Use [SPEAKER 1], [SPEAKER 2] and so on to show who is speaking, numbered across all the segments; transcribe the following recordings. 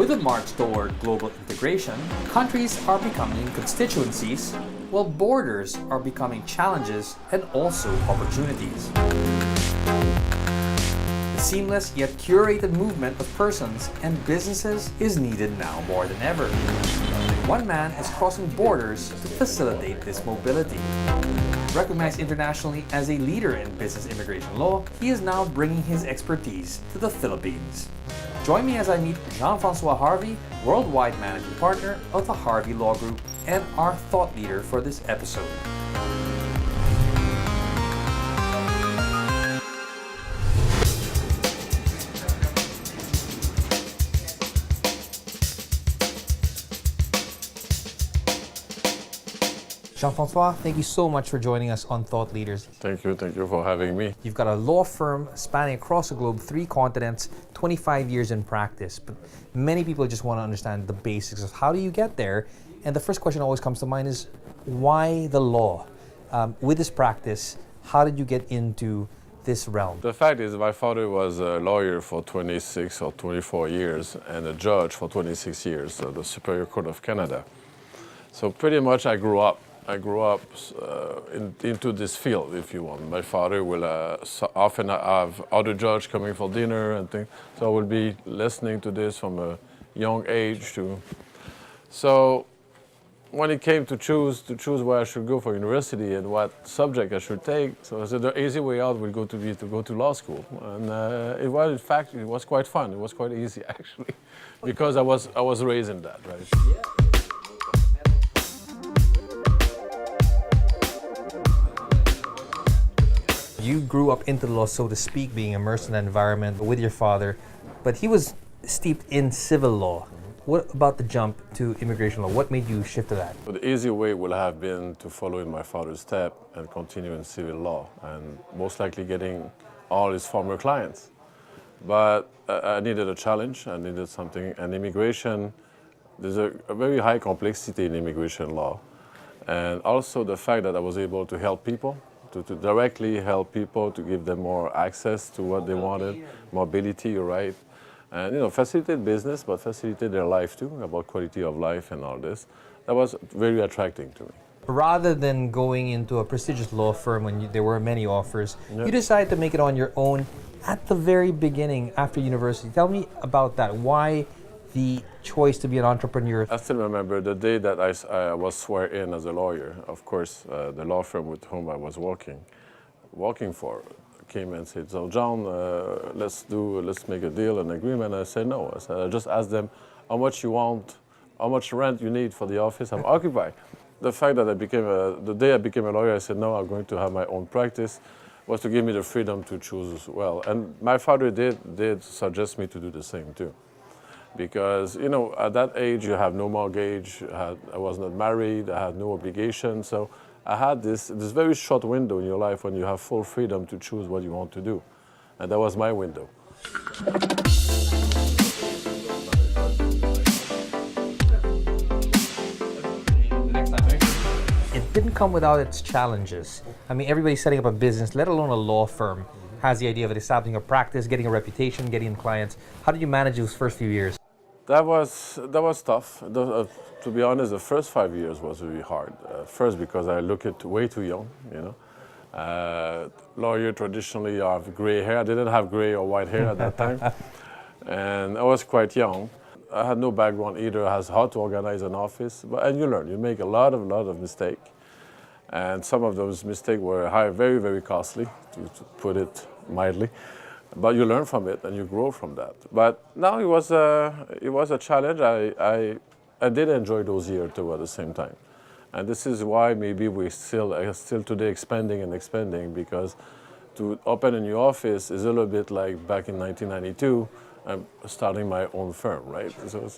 [SPEAKER 1] With a march toward global integration, countries are becoming constituencies, while borders are becoming challenges and also opportunities. The seamless yet curated movement of persons and businesses is needed now more than ever. One man is crossing borders to facilitate this mobility. Recognized internationally as a leader in business immigration law, he is now bringing his expertise to the Philippines. Join me as I meet Jean-Francois Harvey, worldwide managing partner of the Harvey Law Group and our thought leader for this episode. Jean-Francois, thank you so much for joining us on Thought Leaders.
[SPEAKER 2] Thank you for having me.
[SPEAKER 1] You've got a law firm spanning across the globe, 3 continents, 25 years in practice. But many people just want to understand the basics of how do you get there. And the first question always comes to mind is, why the law? With this practice, how did you get into this realm?
[SPEAKER 2] The fact is, my father was a lawyer for 26 or 24 years and a judge for 26 years at the Superior Court of Canada. So pretty much I grew up into this field, if you want. My father will often have other judges coming for dinner and things, so I will be listening to this from a young age too. So when it came to choose where I should go for university and what subject I should take, so I said the easy way out will go to law school, and it was quite fun. It was quite easy actually, because I was raised in that, right? Yeah.
[SPEAKER 1] You grew up into the law, so to speak, being immersed in that environment with your father, but he was steeped in civil law. What about the jump to immigration law? What made you shift to that?
[SPEAKER 2] Well, the easy way would have been to follow in my father's step and continue in civil law, and most likely getting all his former clients. But I needed a challenge, I needed something, and immigration, there's a very high complexity in immigration law. And also the fact that I was able to help people, to directly help people, to give them more access to what they wanted, mobility, you're right, and facilitate business, but facilitate their life too, about quality of life and all this. That was very attracting to me.
[SPEAKER 1] Rather than going into a prestigious law firm when there were many offers, you decided to make it on your own at the very beginning after university. Tell me about that. Why the choice to be an entrepreneur?
[SPEAKER 2] I still remember the day that I was sworn in as a lawyer. Of course, the law firm with whom I was working for came and said, "So John, let's make a deal, an agreement." I said no. I just asked them how much you want, how much rent you need for the office. I'm occupied. The fact that the day I became a lawyer, I said no, I'm going to have my own practice, was to give me the freedom to choose as well. And my father did suggest me to do the same too. Because, at that age, you have no mortgage, I was not married, I had no obligation. So I had this very short window in your life when you have full freedom to choose what you want to do. And that was my window.
[SPEAKER 1] It didn't come without its challenges. I mean, everybody's setting up a business, let alone a law firm, has the idea of establishing a practice, getting a reputation, getting clients. How did you manage those first few years?
[SPEAKER 2] That was tough. To be honest, the first 5 years was really hard. First, because I looked way too young. Lawyer traditionally have gray hair. I didn't have gray or white hair at that time, and I was quite young. I had no background either as how to organize an office. And you learn. You make a lot of mistakes, and some of those mistakes were very, very costly, to put it mildly. But you learn from it and you grow from that. But now it was a challenge. I did enjoy those years too at the same time. And this is why maybe we're still today expanding, because to open a new office is a little bit like back in 1992, I'm starting my own firm, right? So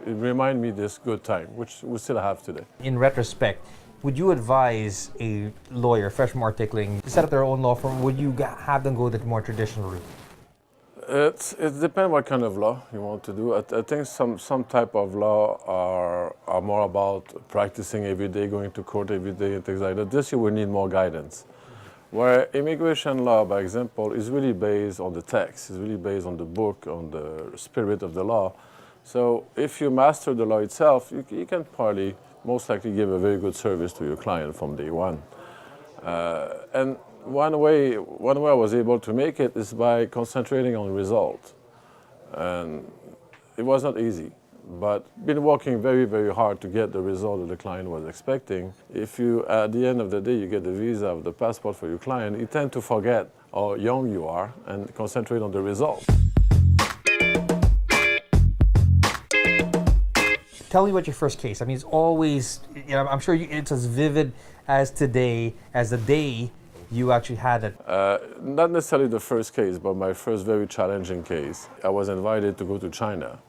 [SPEAKER 2] it reminds me this good time, which we still have today.
[SPEAKER 1] In retrospect, would you advise a lawyer, fresh from articulating, to set up their own law firm? Would you have them go the more traditional route?
[SPEAKER 2] It depends what kind of law you want to do. I think some type of law are more about practicing every day, going to court every day and things like that. This you will need more guidance. Where immigration law, by example, is really based on the text, is really based on the book, on the spirit of the law. So if you master the law itself, you can probably most likely give a very good service to your client from day one. And one way I was able to make it is by concentrating on results. And it was not easy, but been working very, very hard to get the result that the client was expecting. If you, at the end of the day, you get the visa or the passport for your client, you tend to forget how young you are and concentrate on the result.
[SPEAKER 1] Tell me about your first case. I mean, it's always, I'm sure it's as vivid as today, as the day you actually had it.
[SPEAKER 2] Not necessarily the first case, but my first very challenging case. I was invited to go to China.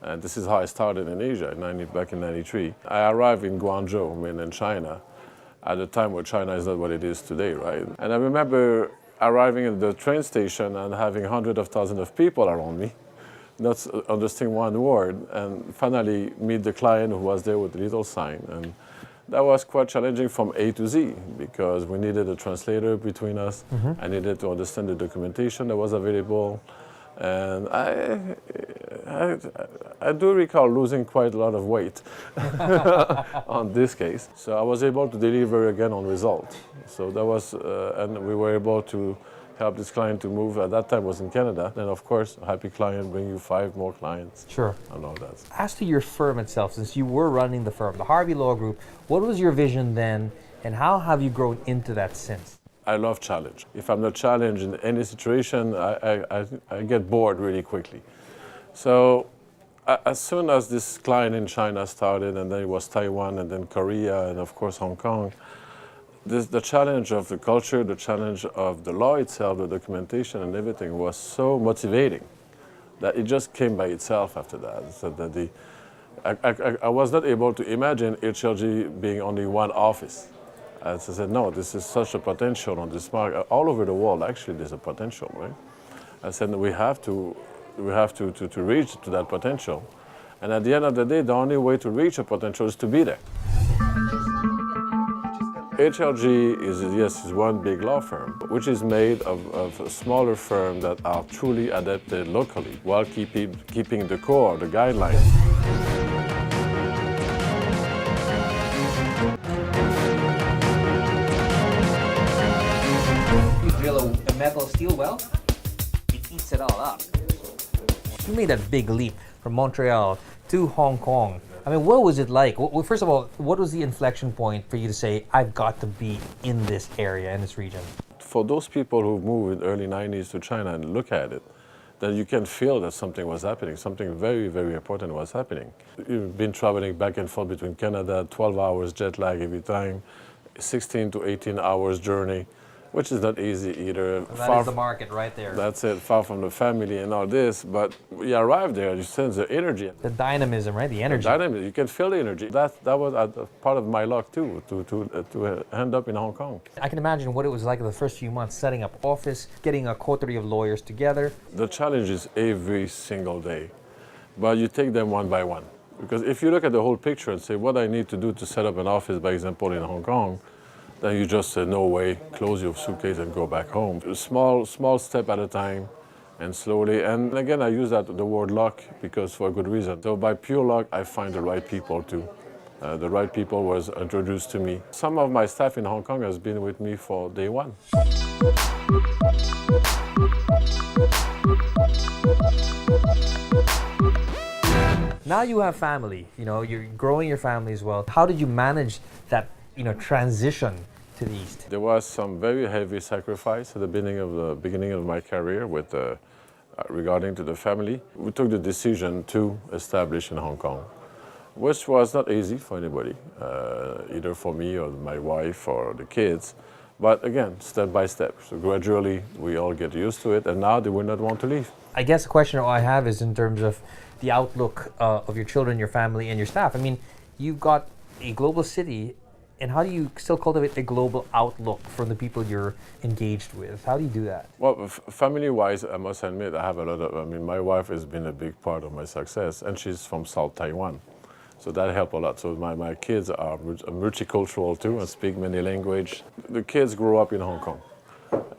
[SPEAKER 2] And this is how I started in Asia back in '93. I arrived in Guangzhou, mainland China, at a time where China is not what it is today, right? And I remember arriving at the train station and having hundreds of thousands of people around me, not understanding one word, and finally meet the client who was there with a little sign. And that was quite challenging from A to Z because we needed a translator between us. I needed to understand the documentation that was available. And I do recall losing quite a lot of weight on this case. So I was able to deliver again on results. So that was, and we were able to help this client to move. At that time was in Canada. And of course, a happy client bring you 5 more clients.
[SPEAKER 1] Sure.
[SPEAKER 2] And all that.
[SPEAKER 1] As to your firm itself, since you were running the firm, the Harvey Law Group, what was your vision then, and how have you grown into that since?
[SPEAKER 2] I love challenge. If I'm not challenged in any situation, I get bored really quickly. So as soon as this client in China started, and then it was Taiwan, and then Korea, and of course Hong Kong, the challenge of the culture, the challenge of the law itself, the documentation and everything was so motivating that it just came by itself after that. So that I was not able to imagine HLG being only one office. As I said, no, this is such a potential on this market. All over the world, actually, there's a potential, right? I said, we have to reach to that potential. And at the end of the day, the only way to reach a potential is to be there. HLG is one big law firm, which is made of a smaller firms that are truly adapted locally while keeping the core, the guidelines.
[SPEAKER 1] You drill a metal steel well, it eats it all up. You made that big leap from Montreal to Hong Kong. I mean, what was it like? Well, first of all, what was the inflection point for you to say, I've got to be in this area, in this region?
[SPEAKER 2] For those people who moved in the early 90s to China and look at it, then you can feel that something was happening, something very, very important was happening. You've been traveling back and forth between Canada, 12 hours jet lag every time, 16 to 18 hours journey, which is not easy either.
[SPEAKER 1] That is the market right there.
[SPEAKER 2] That's it, far from the family and all this, but you arrive there, you sense the energy.
[SPEAKER 1] The dynamism, right? The energy.
[SPEAKER 2] The dynamism, you can feel the energy. That was part of my luck too, to end up in Hong Kong.
[SPEAKER 1] I can imagine what it was like in the first few months, setting up office, getting a coterie of lawyers together.
[SPEAKER 2] The challenge is every single day, but you take them one by one. Because if you look at the whole picture and say, what I need to do to set up an office, by example, in Hong Kong, then you just say, no way, close your suitcase and go back home. A small step at a time and slowly. And again, I use the word luck because for a good reason. So by pure luck, I find the right people too. The right people was introduced to me. Some of my staff in Hong Kong has been with me for day one.
[SPEAKER 1] Now you have family, you're growing your family as well. How did you manage that transition to the East?
[SPEAKER 2] There was some very heavy sacrifice at the beginning of my career with regarding to the family. We took the decision to establish in Hong Kong, which was not easy for anybody, either for me or my wife or the kids. But again, step by step. So gradually, we all get used to it, and now they will not want to leave.
[SPEAKER 1] I guess the question I have is in terms of the outlook of your children, your family, and your staff. I mean, you've got a global city. And how do you still cultivate a global outlook from the people you're engaged with? How do you do that?
[SPEAKER 2] Well, family-wise, I must admit, I have a lot of, my wife has been a big part of my success, and she's from South Taiwan. So that helped a lot. So my kids are multicultural too and speak many languages. The kids grow up in Hong Kong,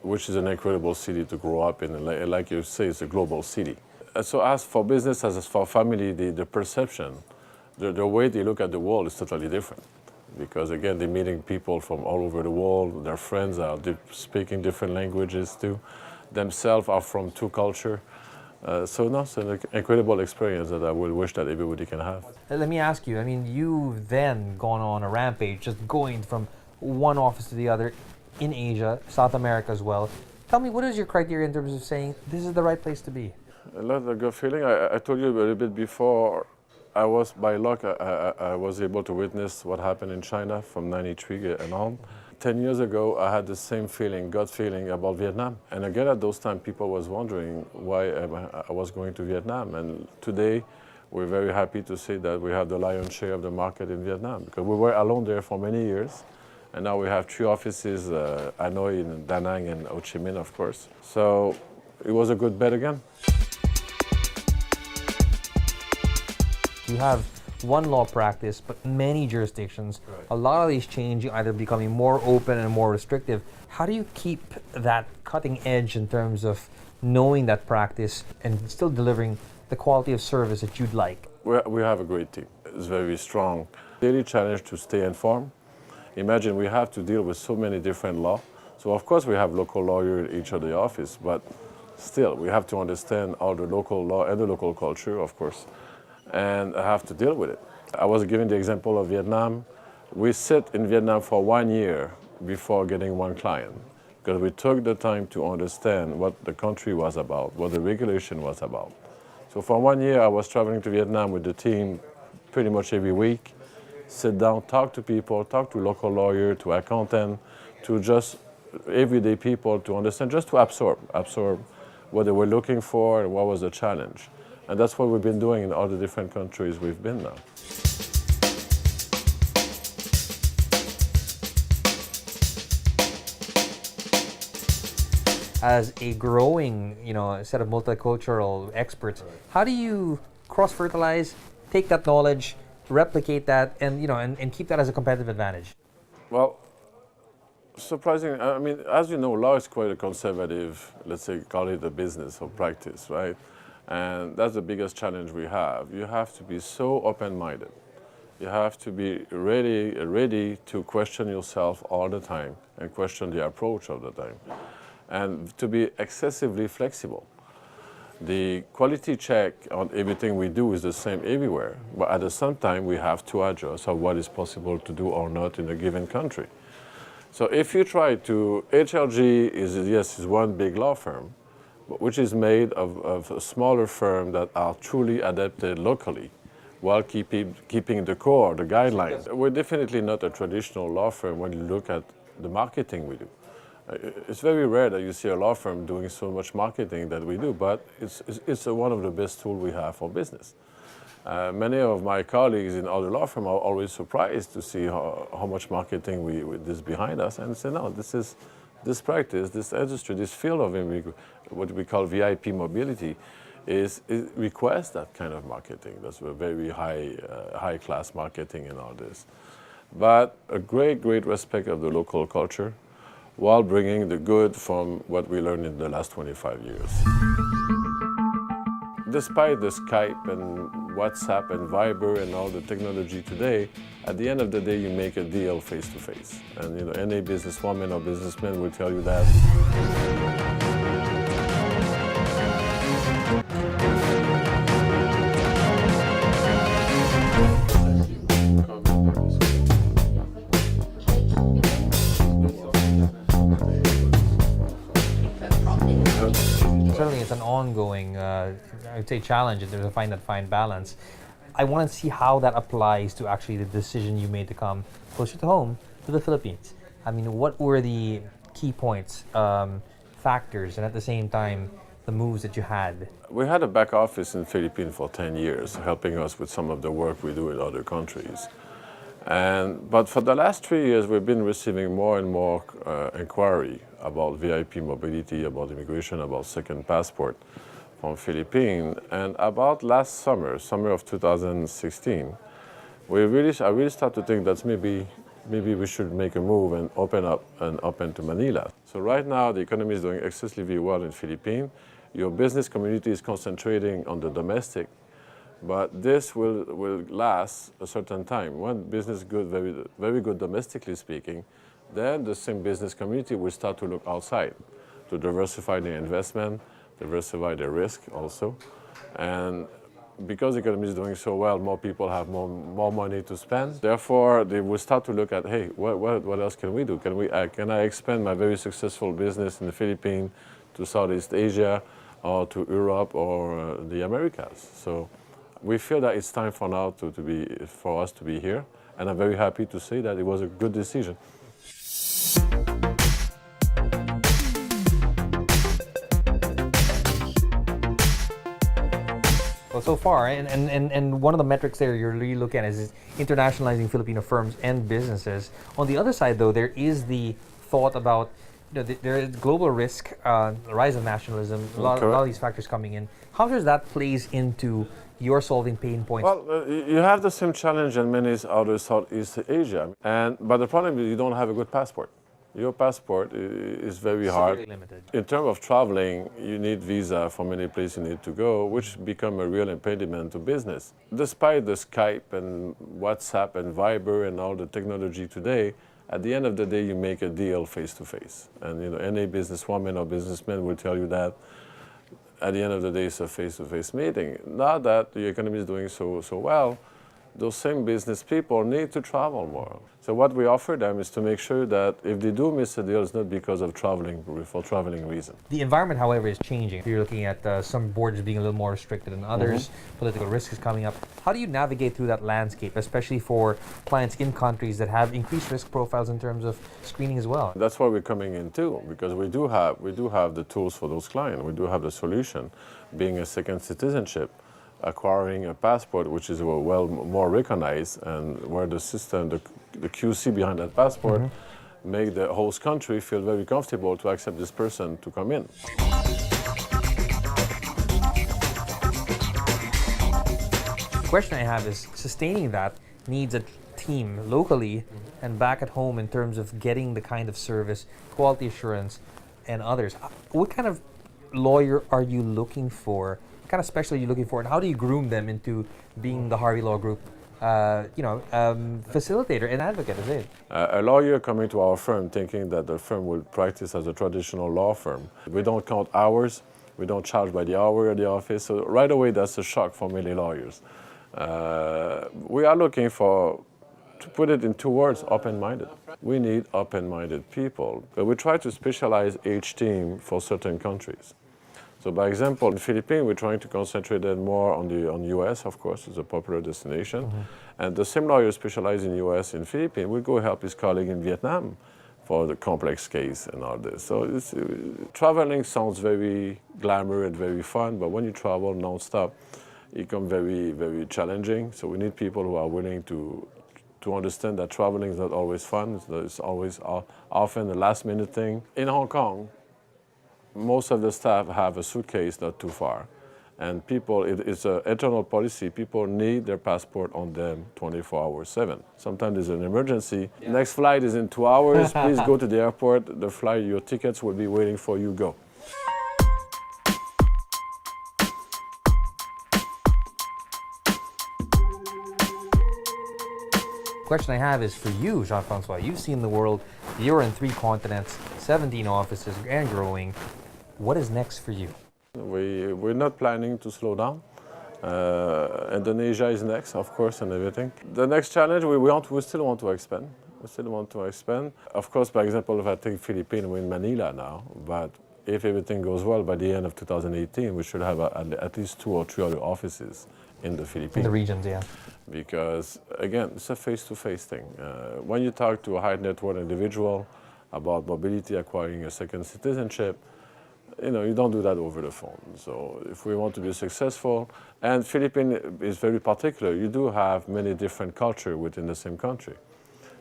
[SPEAKER 2] which is an incredible city to grow up in. Like you say, it's a global city. So as for business, as for family, the perception, the way they look at the world is totally different. Because again, they're meeting people from all over the world. Their friends are speaking different languages too. Themselves are from two cultures. So no, it's an incredible experience that I would wish that everybody can have.
[SPEAKER 1] Let me ask you, I mean, you've then gone on a rampage, just going from one office to the other in Asia, South America as well. Tell me, what is your criteria in terms of saying this is the right place to be?
[SPEAKER 2] A lot of gut feeling. I told you a little bit before, I was, by luck, I was able to witness what happened in China from '93 and on. 10 years ago, I had the same feeling, gut feeling about Vietnam. And again, at those times, people was wondering why I was going to Vietnam. And today, we're very happy to say that we have the lion's share of the market in Vietnam, because we were alone there for many years. And now we have 3 offices, Hanoi, in Da Nang, and Ho Chi Minh, of course. So it was a good bet again.
[SPEAKER 1] You have one law practice, but many jurisdictions.
[SPEAKER 2] Right.
[SPEAKER 1] A lot of these changing, either becoming more open and more restrictive. How do you keep that cutting edge in terms of knowing that practice and still delivering the quality of service that you'd like?
[SPEAKER 2] We have a great team. It's very strong. Daily challenge to stay informed. Imagine we have to deal with so many different laws. So of course we have local lawyers in each of the office, but still we have to understand all the local law and the local culture, of course, and I have to deal with it. I was giving the example of Vietnam. We sit in Vietnam for 1 year before getting one client, because we took the time to understand what the country was about, what the regulation was about. So for 1 year, I was traveling to Vietnam with the team pretty much every week, sit down, talk to people, talk to local lawyer, to accountant, to just everyday people, to understand, just to absorb what they were looking for and what was the challenge. And that's what we've been doing in all the different countries we've been now.
[SPEAKER 1] As a growing, set of multicultural experts, how do you cross-fertilize, take that knowledge, replicate that, and keep that as a competitive advantage?
[SPEAKER 2] Well, surprisingly, I mean, as you know, law is quite a conservative, let's say, call it a business or practice, right? And that's the biggest challenge we have. You have to be so open-minded. You have to be ready to question yourself all the time and question the approach all the time, and to be excessively flexible. The quality check on everything we do is the same everywhere, but at the same time we have to adjust on what is possible to do or not in a given country. So if you try to, HLG is one big law firm, but which is made of a smaller firm that are truly adapted locally, while keeping the core, the guidelines. We're definitely not a traditional law firm when you look at the marketing we do. It's very rare that you see a law firm doing so much marketing that we do, but it's one of the best tools we have for business. Many of my colleagues in other law firms are always surprised to see how much marketing is behind us, and say, no, this practice, this industry, this field of what we call VIP mobility, it requires that kind of marketing. That's a very high class marketing in all this. But a great respect of the local culture, while bringing the good from what we learned in the last 25 years. Despite the Skype and WhatsApp and Viber and all the technology today, at the end of the day, you make a deal face to face. And any businesswoman or businessman will tell you that.
[SPEAKER 1] Certainly it's an ongoing, I would say, challenge, and there's a find that fine balance. I want to see how that applies to actually the decision you made to come closer to home, to the Philippines. I mean, what were the key points, factors, and at the same time, the moves that you had?
[SPEAKER 2] We had a back office in the Philippines for 10 years, helping us with some of the work we do in other countries. But for the last 3 years, we've been receiving more and more inquiry about VIP mobility, about immigration, about second passport from Philippines. And about last summer of 2016, I really started to think that maybe we should make a move and open to Manila. So right now, the economy is doing excessively well in Philippines, Your business community is concentrating on the domestic, but this will last a certain time. When business good, very good domestically speaking, then the same business community will start to look outside to diversify their investment, diversify their risk also. And because the economy is doing so well, more people have more money to spend. Therefore, they will start to look at, hey, what else can we do? Can I expand my very successful business in the Philippines to Southeast Asia or to Europe or the Americas? So we feel that it's time for now for us to be here. And I'm very happy to say that it was a good decision.
[SPEAKER 1] So far, and one of the metrics there you're really looking at is internationalizing Filipino firms and businesses. On the other side, though, there is the thought about there is global risk, the rise of nationalism, a lot of these factors coming in. How does that plays into your solving pain points?
[SPEAKER 2] Well, you have the same challenge in many other Southeast Asia, but the problem is you don't have a good passport. Your passport is very hard.
[SPEAKER 1] Limited.
[SPEAKER 2] In terms of traveling, you need visa for many places you need to go, which become a real impediment to business. Despite the Skype and WhatsApp and Viber and all the technology today, at the end of the day, you make a deal face to face. And any businesswoman or businessman will tell you that at the end of the day, it's a face-to-face meeting. Now that the economy is doing so well, those same business people need to travel more. So what we offer them is to make sure that if they do miss a deal, it's not because of traveling reason.
[SPEAKER 1] The environment, however, is changing. You're looking at some borders being a little more restricted than others. Political risk is coming up. How do you navigate through that landscape, especially for clients in countries that have increased risk profiles in terms of screening as well?
[SPEAKER 2] That's why we're coming in too, because we do have the tools for those clients. We do have the solution, being a second citizenship, acquiring a passport which is well more recognized, and where the system, the QC behind that passport, make the host country feel very comfortable to accept this person to come in.
[SPEAKER 1] The question I have is sustaining that needs a team locally and back at home in terms of getting the kind of service, quality assurance, and others. What kind of lawyer are you looking for? What kind of specialist are you looking for, and how do you groom them into being the Harvey Law Group, facilitator and advocate? Is it
[SPEAKER 2] a lawyer coming to our firm thinking that the firm will practice as a traditional law firm? We don't count hours. We don't charge by the hour at the office. So right away, that's a shock for many lawyers. We are looking to put it in 2 words, open-minded. We need open-minded people. But we try to specialize each team for certain countries. So, by example, in the Philippines, we're trying to concentrate more on the US, of course, it's a popular destination. And the same lawyer specialized in US in Philippines will go help his colleague in Vietnam for the complex case and all this. So traveling sounds very glamour and very fun, but when you travel non-stop, it becomes very, very challenging. So we need people who are willing to understand that traveling is not always fun. It's always often a last-minute thing. In Hong Kong, most of the staff have a suitcase not too far. And people, it's an internal policy, people need their passport on them 24 hours 7. Sometimes there's an emergency. Yeah. Next flight is in 2 hours, please go to the airport, the flight, your tickets will be waiting for you, go.
[SPEAKER 1] question I have is for you, Jean-Francois. You've seen the world. You're in 3 continents, 17 offices, and growing. What is next for you?
[SPEAKER 2] We're not planning to slow down. Indonesia is next, of course, and everything. The next challenge, we still want to expand. We still want to expand. Of course, by example, if I take Philippines, we're in Manila now, but if everything goes well, by the end of 2018, we should have at least 2 or 3 other offices in the Philippines.
[SPEAKER 1] In the regions, yeah.
[SPEAKER 2] Because, again, it's a face-to-face thing. When you talk to a high-net-worth individual about mobility, acquiring a second citizenship, you don't do that over the phone. So if we want to be successful, and Philippines is very particular, you do have many different cultures within the same country.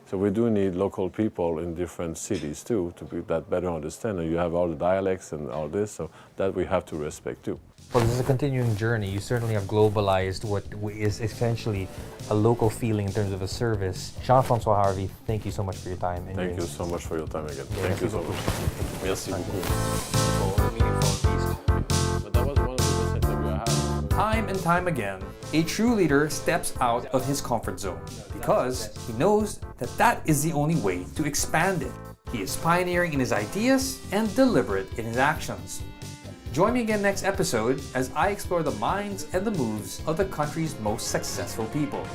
[SPEAKER 2] So we do need local people in different cities too, to be that better understand. And you have all the dialects and all this, so that we have to respect too.
[SPEAKER 1] Well, this is a continuing journey. You certainly have globalized what is essentially a local feeling in terms of a service. Jean-Francois Harvey, thank you so much for your time.
[SPEAKER 2] Thank you so much for your time again. Thank you so much. Merci beaucoup.
[SPEAKER 1] Time and time again, a true leader steps out of his comfort zone because he knows that that is the only way to expand it. He is pioneering in his ideas and deliberate in his actions. Join me again next episode as I explore the minds and the moves of the country's most successful people.